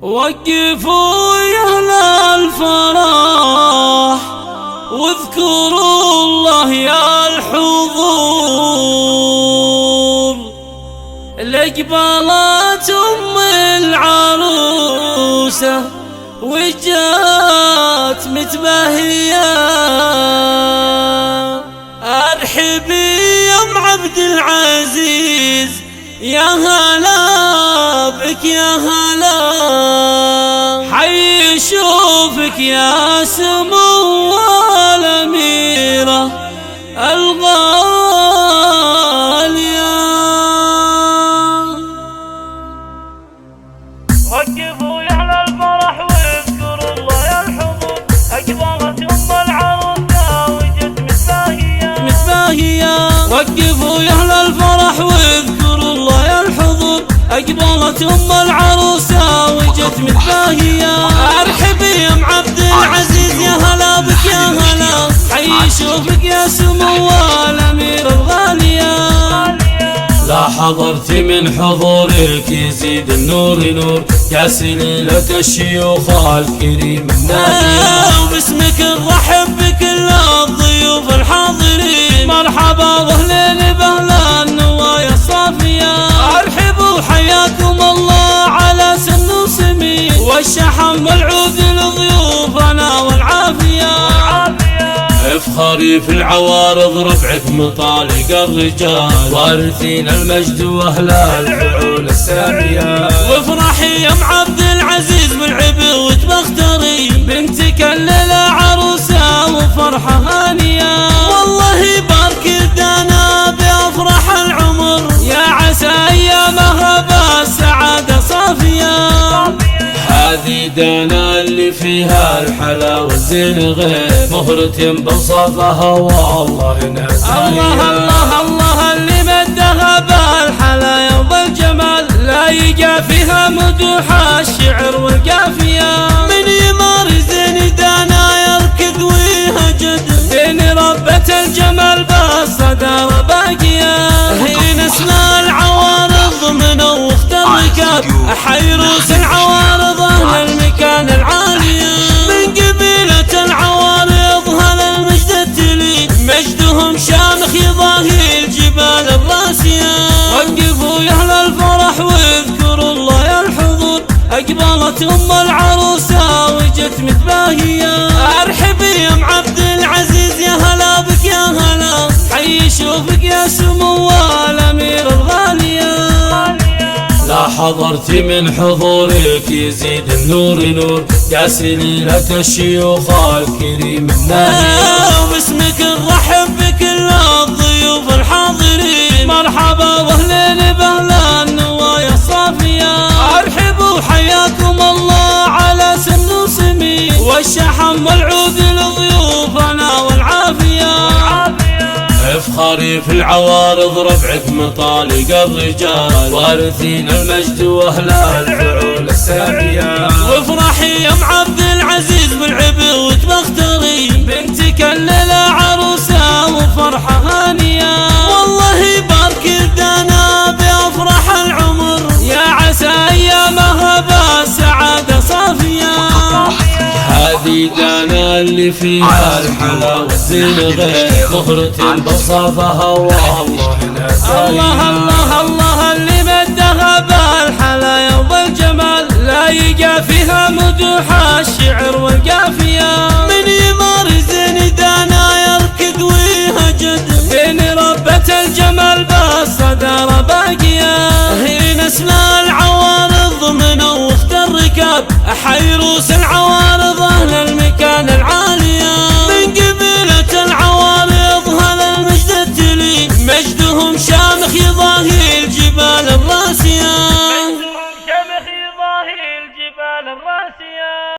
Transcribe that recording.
وقفوا يا أهل الفرح واذكروا الله يا الحضور. لقبلت أم العروسة وجات متباهية، ارحبي يا ام عبد العزيز، يا هلا بك يا هلا، حي شوفك يا سمو الأميرة الغالية. وقفوا يا أهل الفرح واذكروا الله يا الحضور. أقبلت أم العروسة وجت متباهية. وقفوا يا أهل الفرح واذكروا الله يا الحضور. أقبلت أم العروسة وجت متباهية، ارحبي يا ام عبد العزيز، يا هلا بك يا هلا، حي شوفك يا سمو الأميرة الغالية. لا حضرت من حضورك يزيد النور نور، يا سليلة الشيوخ الكريم النادية. وباسمك نرحب بكل الضيوف الحاضرين، مرحبا واهلين باهل النوايا الصافية. ارحبوا حياكم الله على سن وسمين، والشحم والعود لضيوفنا والعافية. افخري في العوارض رفعك مطالق الرجال، وارثين المجد واهل الفعول السامية. وافرحي يا ام عبد العزيز بالعبوة بختري، بنتك الليلة عروسة وفرحة هانية. والله بارك لنا بأفراح العمر، يا عسى أيامها بالسعادة صافية. هذه دانا اللي فيها الحلا والزين غير، مهرة بوصفها والله ناسية. الله الله الله اللي مدها بالحلايا وبالجمال، لا يجا فيها مدوح الشعر والقافية. من يمار زين دانا يركض ويهجد، بين ربة الجمال بالصدارة باقية. هي نسل العوارض من وقت الركاب، حي روس العوارض أهل المكان العالية. من قبيلة العوارض هلا المجد التلي، مجدهم شامخ يضاهي الجبال الراسية. وقفوا يا أهل الفرح واذكروا الله يا الحضور. أقبلت أم العروسة وجت متباهية، ارحبي يا ام عبد العزيز، يا هلا بك يا هلا، حي شوفك يا سمو الأميرة الغالية. لا حضرت من حضورك يزيد النور نور، يا سليلة الشيوخ الكريم النادية. وباسمك نرحب بكل الضيوف الحاضرين، مرحبا واهلين باهل النوايا الصافية. ارحبوا حياكم الله على سن وسمين، والشحم والعود لضيوفنا والعافية. افخري في العوارض رفعك مطالق الرجال، وارثين المجد واهل الفعول السامية. وافرحي يا ام عبد العزيز بالعبوة بختري، بنتك الليلة عروسة وفرحة هانية. والله بارك لنا بأفراح العمر، يا عسى أيامها بالسعادة صافية. هذه دانا اللي فيها الحلا والزين غير، مهرة بوصفها والله ناسية. الله الله الله اللي مدها بالحلايا وبالجمال، لا يجا فيها مدوح الشعر والقافية. من يمار زين دانا يركض ويهجد، بين ربة الجمال بالصدارة باقية. هي نسل العوارض من وقت الركاب، حي روس العوارض